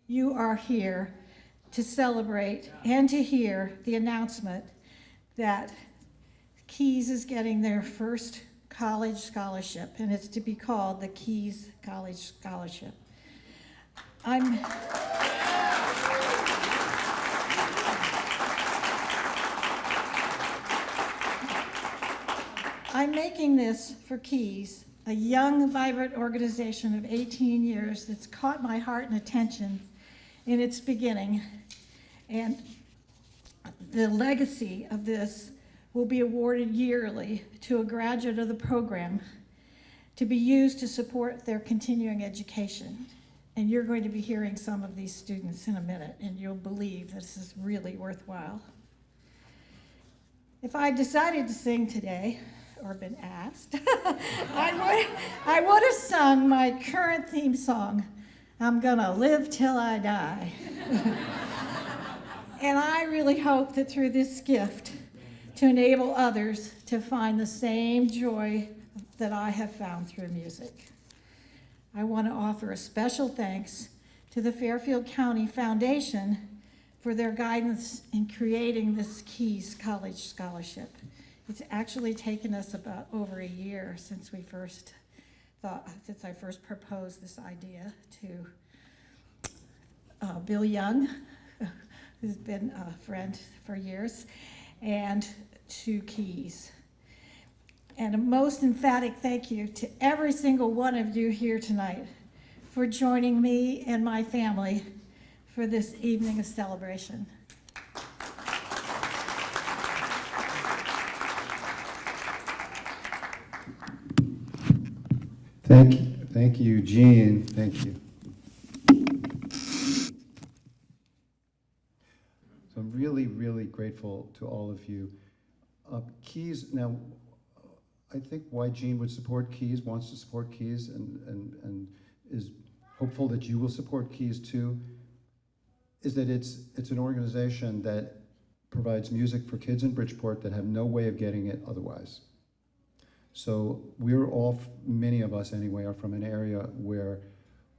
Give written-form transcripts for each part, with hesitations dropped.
you are here to celebrate and to hear the announcement that Keys is getting their first college scholarship, and it's to be called the Keys College Scholarship. I'm making this for Keys, a young, vibrant organization of 18 years that's caught my heart and attention in its beginning. And the legacy of this will be awarded yearly to a graduate of the program to be used to support their continuing education. And you're going to be hearing some of these students in a minute, and you'll believe this is really worthwhile. If I decided to sing today, or been asked, I would have sung my current theme song, I'm Gonna Live Till I Die. And I really hope that through this gift, to enable others to find the same joy that I have found through music. I want to offer a special thanks to the Fairfield County Foundation for their guidance in creating this Keys College Scholarship. It's actually taken us about over a year since I first proposed this idea to Bill Young, who's been a friend for years, and to Keys. And a most emphatic thank you to every single one of you here tonight for joining me and my family for this evening of celebration. Thank you, Jeanne. Thank you. So I'm really, really grateful to all of you. Keys, now, I think why Jeanne would support Keys, wants to support Keys, and is hopeful that you will support Keys too, is that it's an organization that provides music for kids in Bridgeport that have no way of getting it otherwise. So we're all, many of us anyway, are from an area where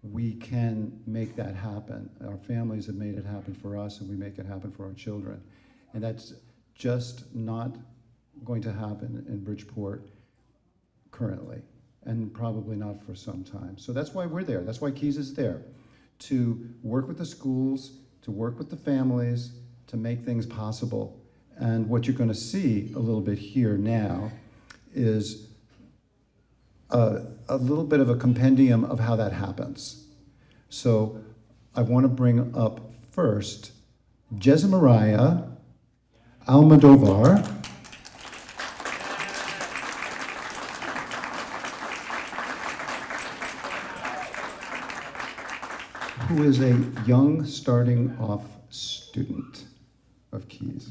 we can make that happen. Our families have made it happen for us, and we make it happen for our children. And that's just not going to happen in Bridgeport currently, and probably not for some time. So that's why we're there. That's why Keys is there, to work with the schools, to work with the families, to make things possible. And what you're going to see a little bit here now is a little bit of a compendium of how that happens. So I want to bring up first Jessamariah Almodovar, who is a young starting off student of Keys.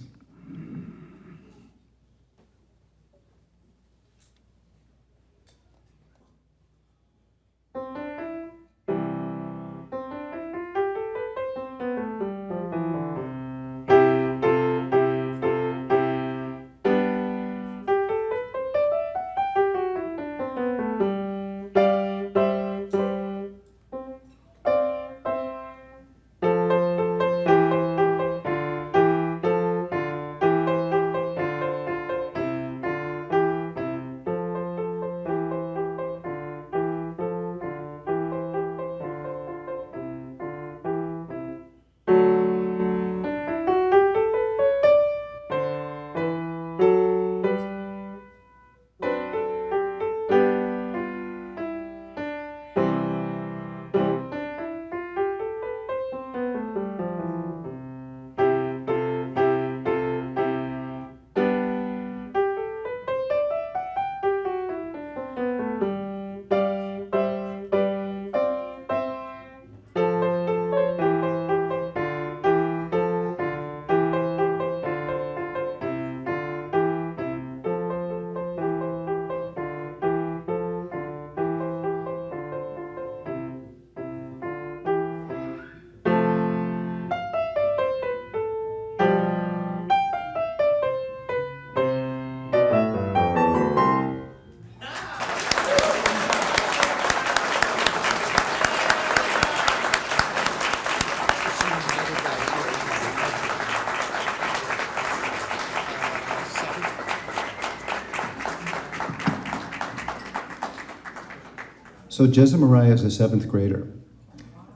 So Jezza Mariah is a seventh grader,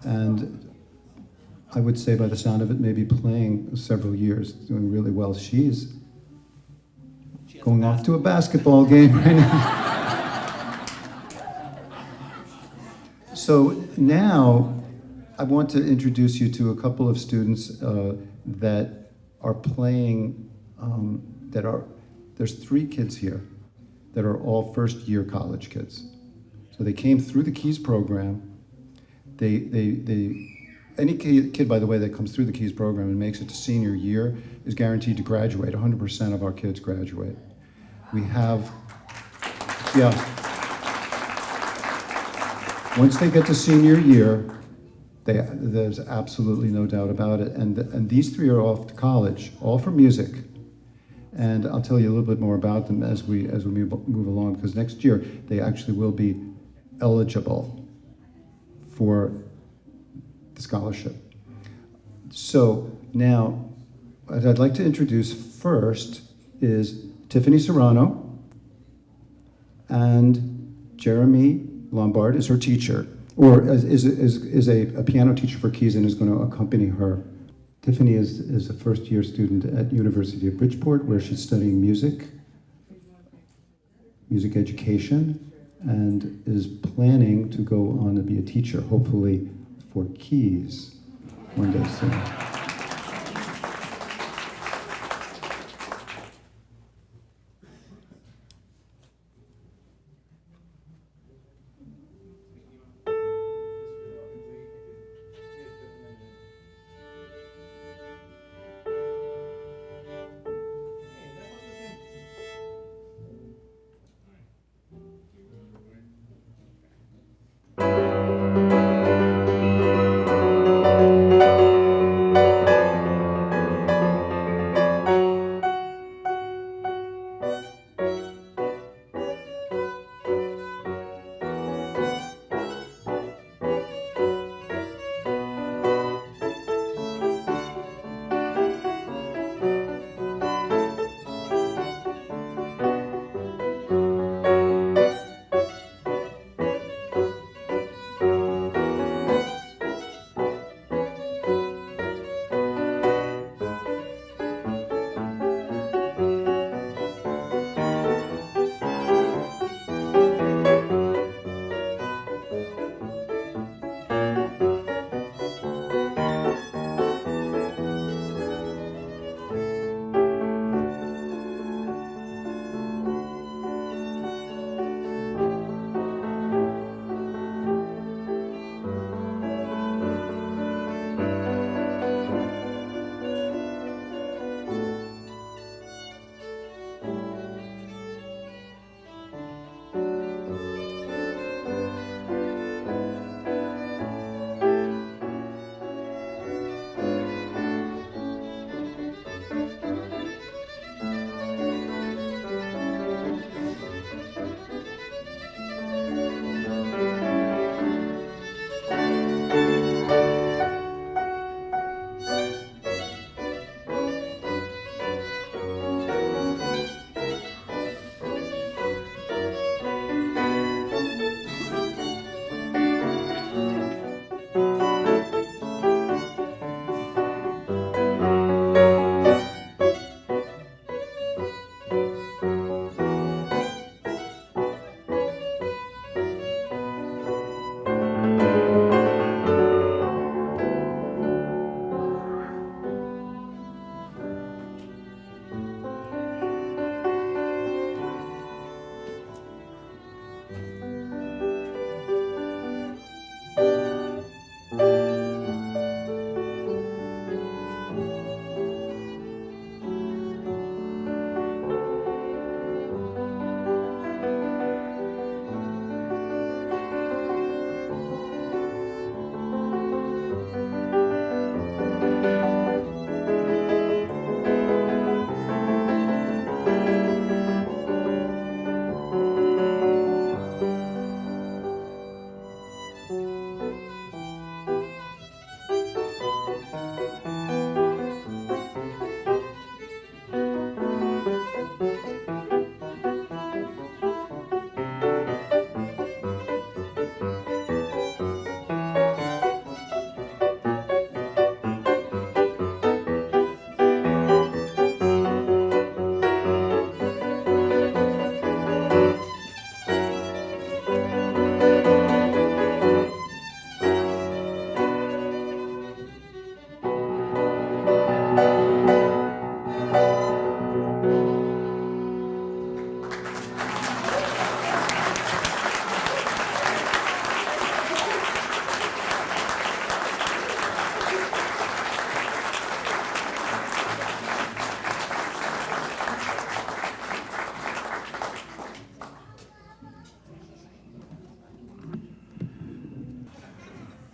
and I would say by the sound of it, maybe playing several years, doing really well. She's going off to a basketball game right now. So now I want to introduce you to a couple of students that are playing, there's 3 kids here that are all first year college kids. So they came through the Keys program. Any kid, by the way, that comes through the Keys program and makes it to senior year is guaranteed to graduate. 100% of our kids graduate. We have, yeah. Once they get to senior year, there's absolutely no doubt about it. And these 3 are off to college, all for music. And I'll tell you a little bit more about them as we move along, because next year they actually will be eligible for the scholarship. So now, what I'd like to introduce first is Tiffany Serrano, and Jeremy Lombard is her teacher, or is a piano teacher for Keys and is going to accompany her. Tiffany is a first-year student at University of Bridgeport, where she's studying music education, and is planning to go on to be a teacher, hopefully for Keys one day soon.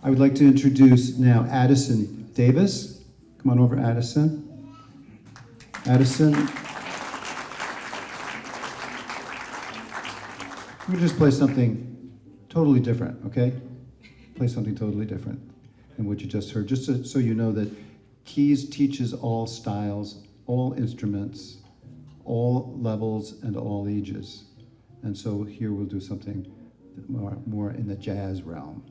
I would like to introduce now Addison Davis. Come on over, Addison. Addison. We're going to just play something totally different, okay? Play something totally different than what you just heard. Just so you know that Keys teaches all styles, all instruments, all levels, and all ages. And so here we'll do something more in the jazz realm.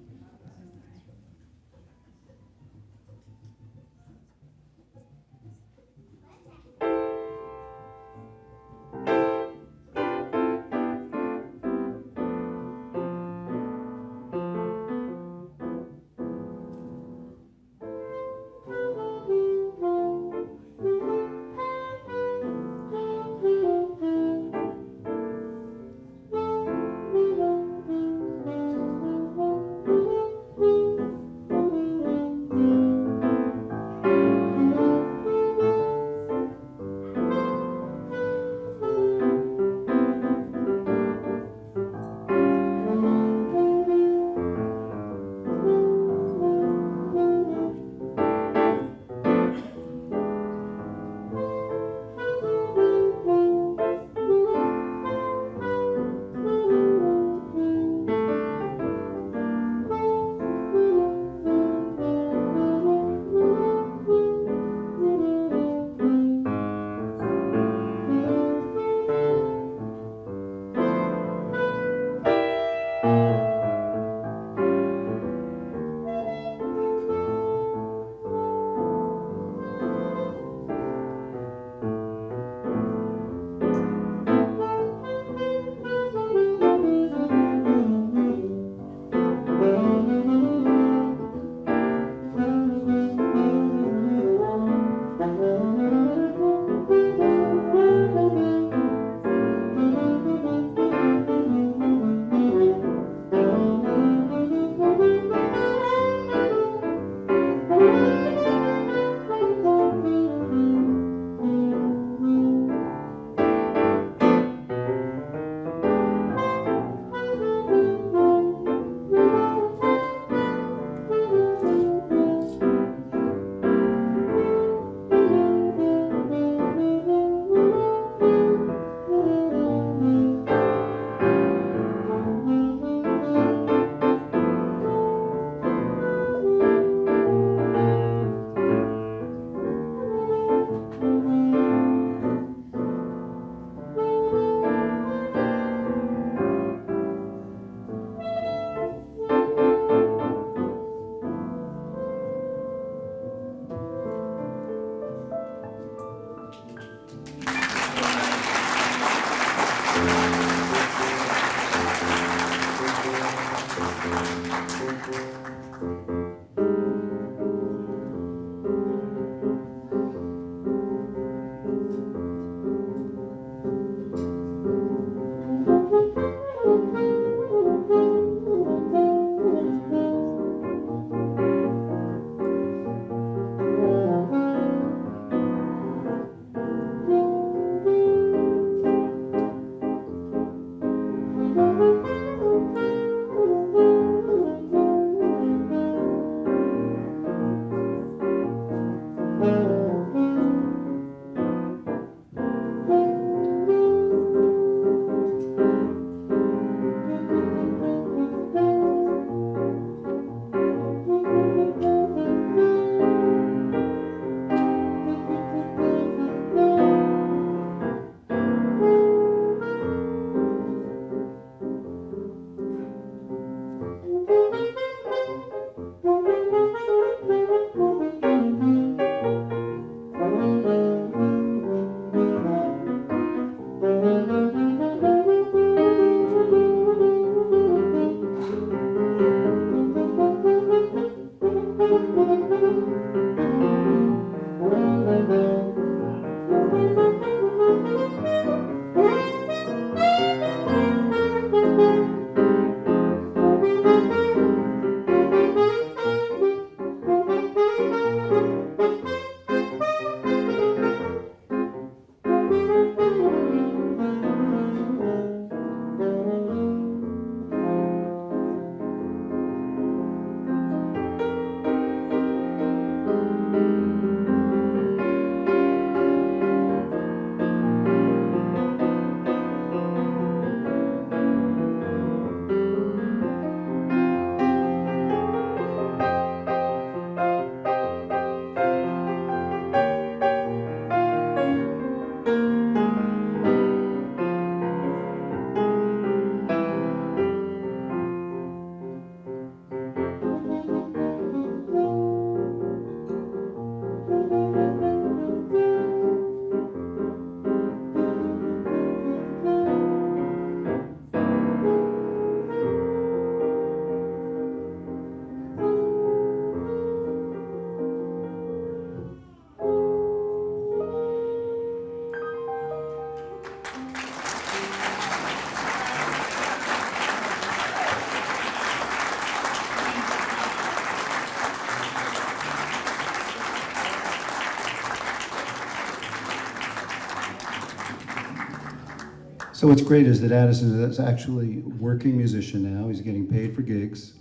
So what's great is that Addison is actually a working musician now. He's getting paid for gigs.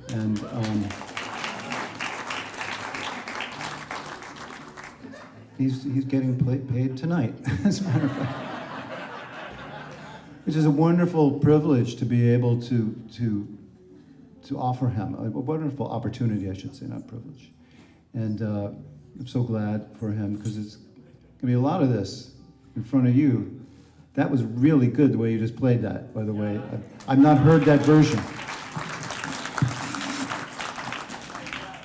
And he's getting paid tonight, as a matter of fact. Which is a wonderful privilege to be able to offer him, a wonderful opportunity, I should say, not privilege. And I'm so glad for him, because it's gonna be a lot of this in front of you. That was really good, the way you just played that, by the way. I've not heard that version.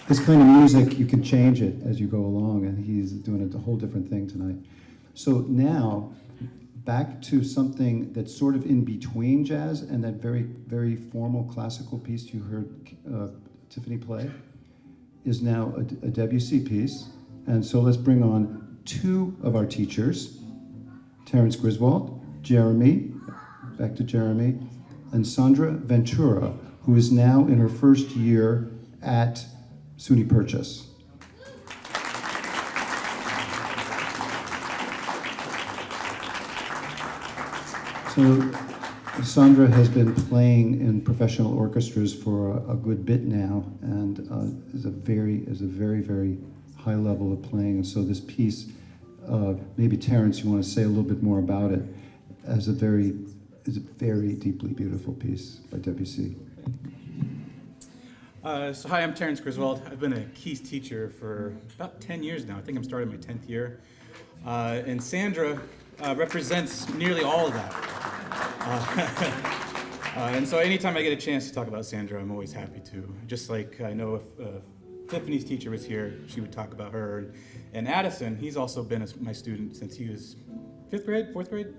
This kind of music, you can change it as you go along, and he's doing a whole different thing tonight. So now, back to something that's sort of in between jazz and that very, very formal classical piece you heard Tiffany play, is now a Debussy piece. And so let's bring on two of our teachers, Terence Griswold, Jeremy, back to Jeremy, and Sandra Ventura, who is now in her first year at SUNY Purchase. So Sandra has been playing in professional orchestras for a good bit now, and is a very, very high level of playing. And so this piece, maybe Terence, you want to say a little bit more about it, is a very deeply beautiful piece by Debussy. So hi, I'm Terence Griswold. I've been a keys teacher for about 10 years now. I think I'm starting my 10th year. And Sandra represents nearly all of that. And so anytime I get a chance to talk about Sandra, I'm always happy to. Just like I know if Tiffany's teacher was here, she would talk about her. And Addison, he's also been my student since he was 5th grade, 4th grade?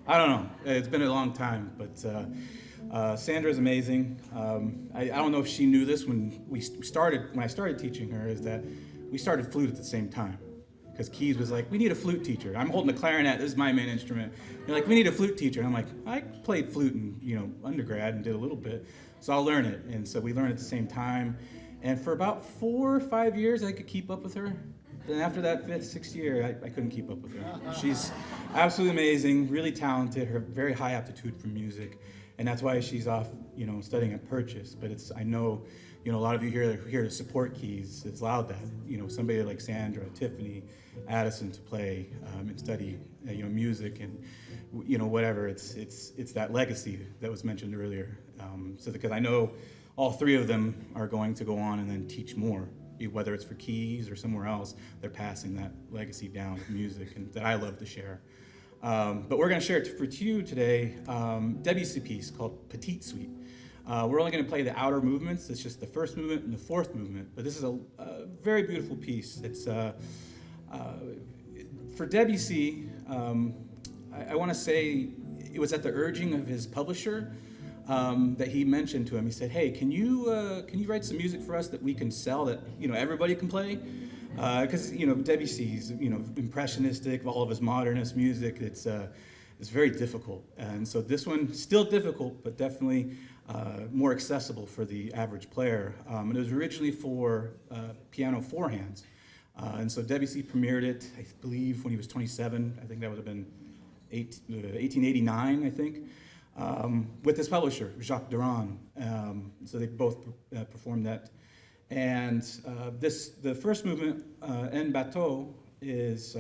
I don't know. It's been a long time, but Sandra's amazing. I don't know if she knew this when I started teaching her, is that we started flute at the same time. Because Keys was like, we need a flute teacher. I'm holding a clarinet, this is my main instrument. They're like, we need a flute teacher. And I'm like, I played flute in undergrad and did a little bit, so I'll learn it. And so we learned at the same time. And for about 4 or 5 years, I could keep up with her. Then after that 5th, 6th year, I couldn't keep up with her. She's absolutely amazing, really talented, her very high aptitude for music. And that's why she's off, studying at Purchase. But I know, a lot of you here to support Keys. It's allowed that, somebody like Sandra, Tiffany, Addison to play and study, music and, whatever. It's that legacy that was mentioned earlier. Because I know all three of them are going to go on and then teach more, whether it's for Keys or somewhere else. They're passing that legacy down with music, and that I love to share. But we're going to share for you today Debussy piece called Petite Suite. We're only going to play the outer movements. It's just the first movement and the fourth movement. But this is a very beautiful piece. It's for Debussy. I want to say it was at the urging of his publisher that he mentioned to him. He said, "Hey, can you write some music for us that we can sell, that everybody can play?" Because Debussy's impressionistic, all of his modernist music, it's very difficult, and so this one still difficult, but definitely more accessible for the average player. And it was originally for piano four hands, and so Debussy premiered it, I believe, when he was 27. I think that would have been 1889, I think, with his publisher Jacques Durand. So they both performed that. And the first movement, En Bateau, is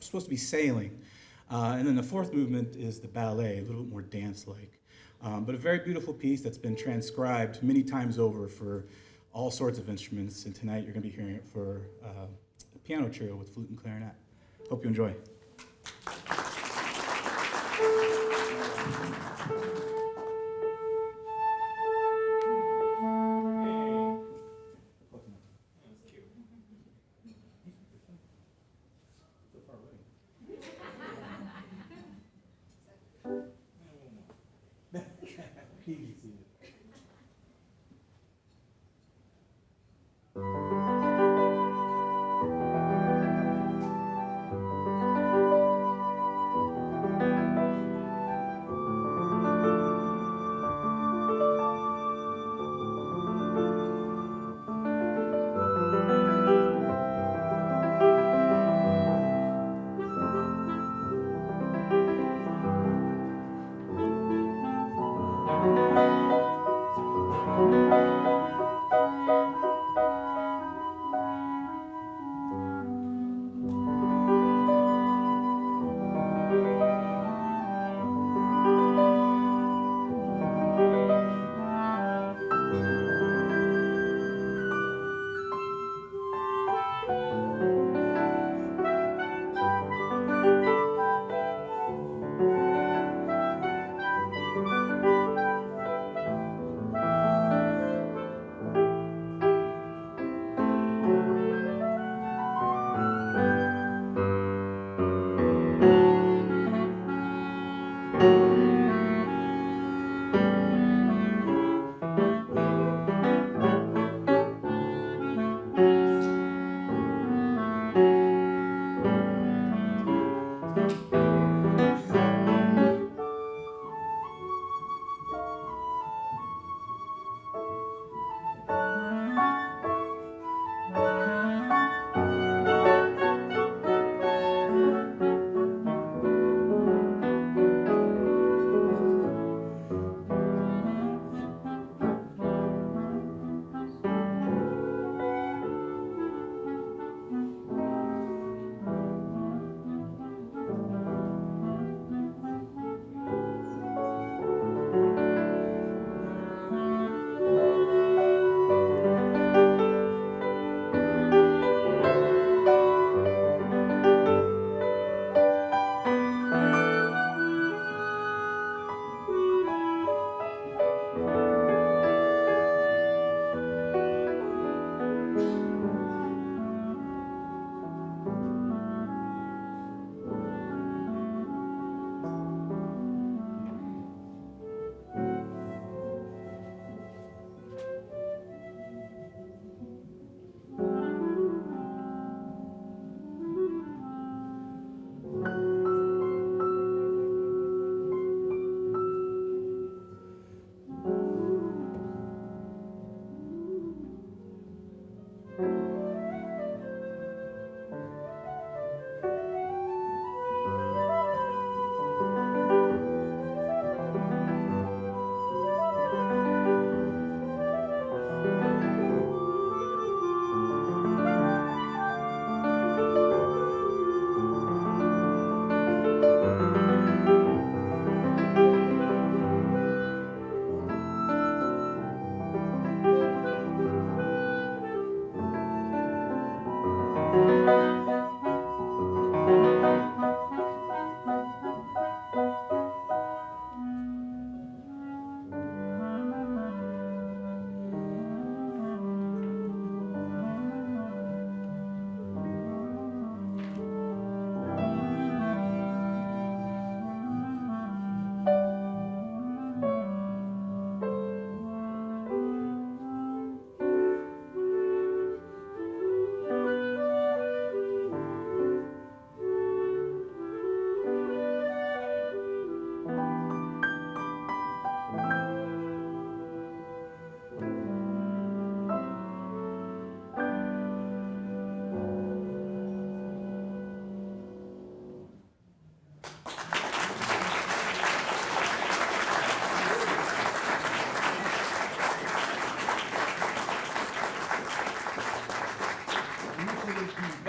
supposed to be sailing. And then the fourth movement is the ballet, a little bit more dance-like. But a very beautiful piece that's been transcribed many times over for all sorts of instruments. And tonight you're going to be hearing it for a piano trio with flute and clarinet. Hope you enjoy.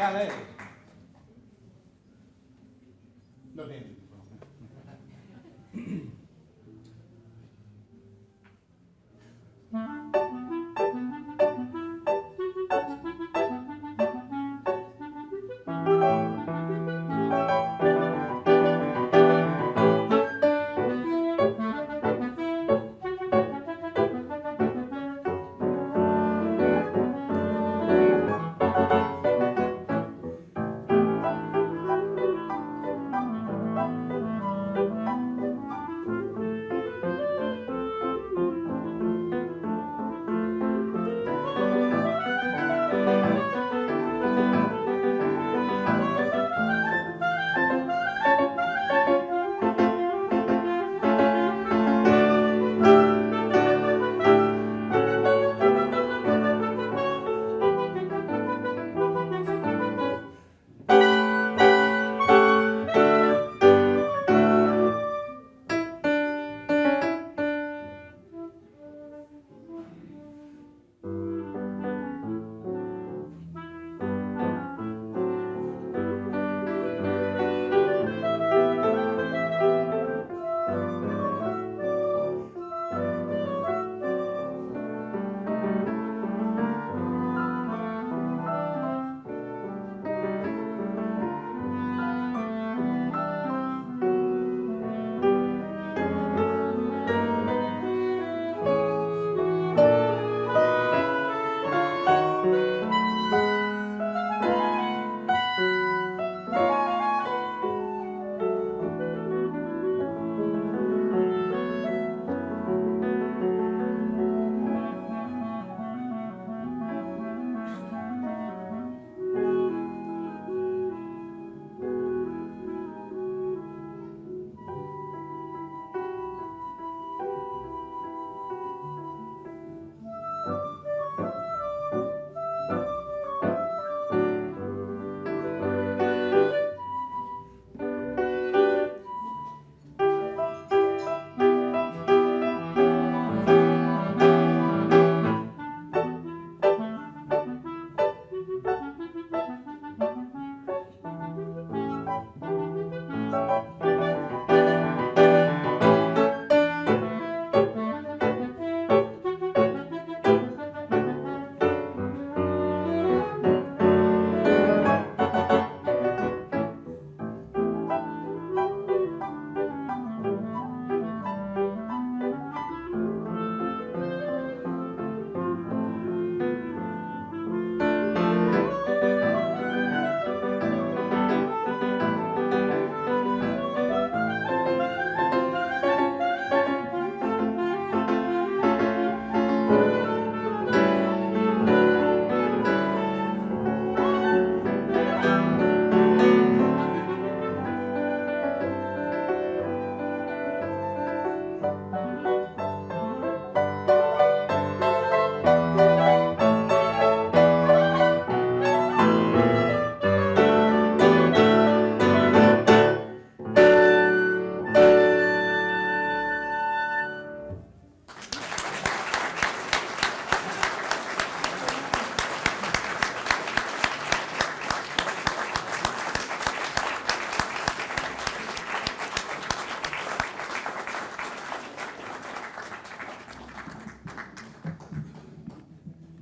ballet. No dancing.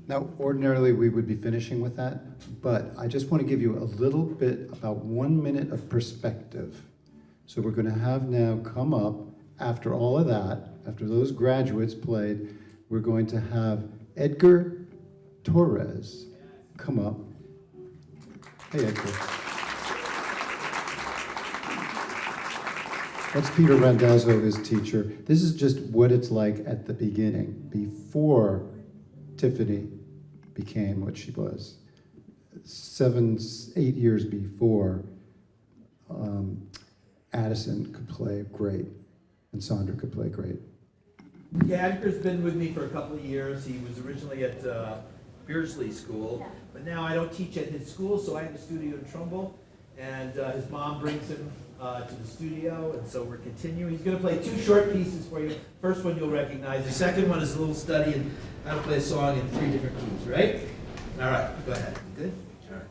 Now, ordinarily, we would be finishing with that, but I just want to give you a little bit, about 1 minute of perspective. So we're going to have now come up, after all of that, after those graduates played, we're going to have Edgar Torres come up. Hey, Edgar. That's Peter Randazzo, his teacher. This is just what it's like at the beginning, before Tiffany became what she was. 7, 8 years before, Addison could play great, and Sandra could play great. Yeah, Edgar's been with me for a couple of years. He was originally at Beardsley School, but now I don't teach at his school, so I have a studio in Trumbull, and his mom brings him to the studio, and so we're continuing. He's going to play 2 short pieces for you. First one you'll recognize. The second one is a little study in how to play a song in 3 different keys, right? All right, go ahead. Good? All right.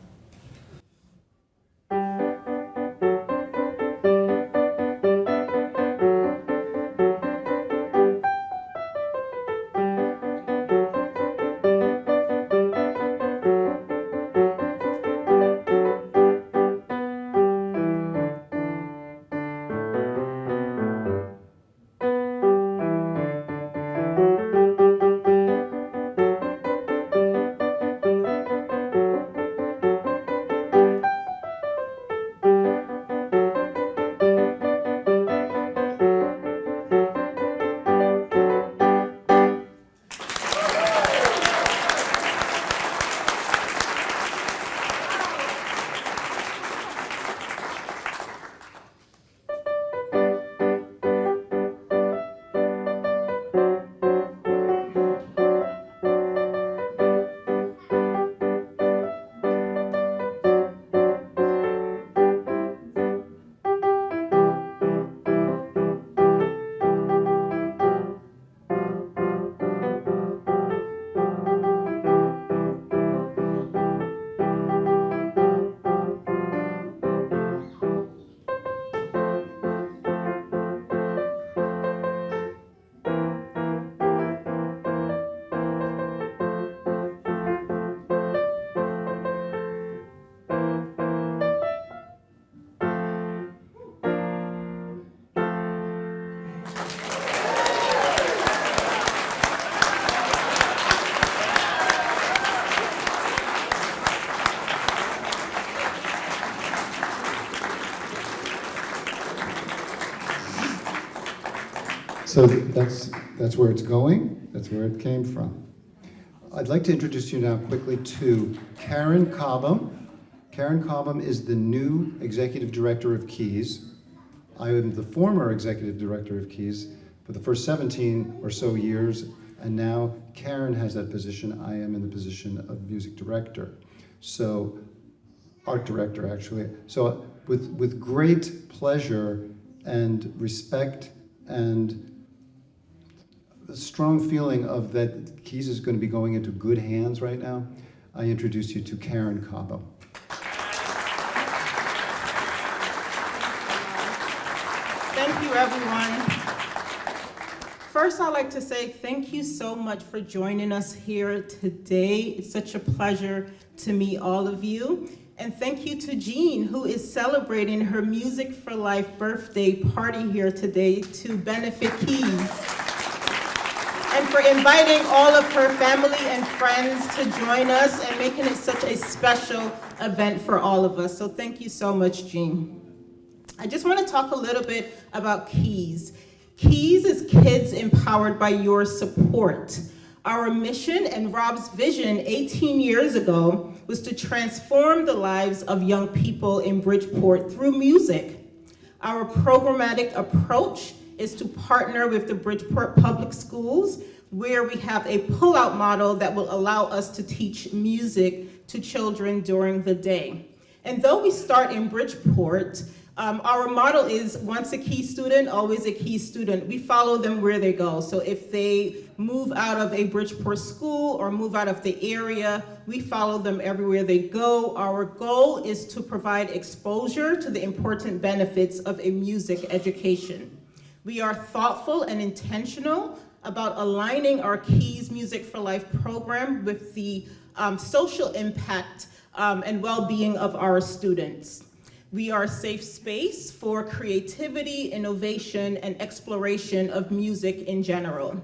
So that's where it's going. That's where it came from. I'd like to introduce you now quickly to Karen Cobham. Karen Cobham is the new executive director of Keys. I am the former executive director of Keys for the first 17 or so years, and now Karen has that position. I am in the position of music director. So, art director, actually. So with great pleasure and respect and a strong feeling of that Keys is going to be going into good hands right now, I introduce you to Karen Cobham. Thank you, everyone. First, I'd like to say thank you so much for joining us here today. It's such a pleasure to meet all of you. And thank you to Jeanne, who is celebrating her Music for Life birthday party here today to benefit Keys. And for inviting all of her family and friends to join us and making it such a special event for all of us. So thank you so much, Jeanne. I just want to talk a little bit about Keys. Keys is kids empowered by your support. Our mission and Rob's vision 18 years ago was to transform the lives of young people in Bridgeport through music. Our programmatic approach is to partner with the Bridgeport Public Schools, where we have a pull-out model that will allow us to teach music to children during the day. And though we start in Bridgeport, our model is once a Key student, always a Key student. We follow them where they go. So if they move out of a Bridgeport school or move out of the area, we follow them everywhere they go. Our goal is to provide exposure to the important benefits of a music education. We are thoughtful and intentional about aligning our Keys Music for Life program with the social impact and well-being of our students. We are a safe space for creativity, innovation, and exploration of music in general.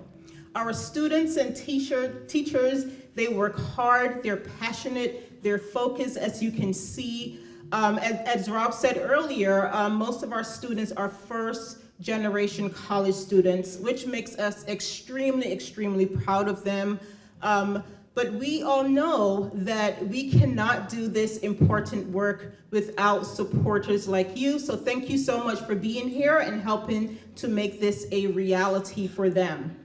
Our students and teachers, they work hard, they're passionate, they're focused, as you can see. As Rob said earlier, most of our students are first-generation college students, which makes us extremely, extremely proud of them. But we all know that we cannot do this important work without supporters like you. So thank you so much for being here and helping to make this a reality for them.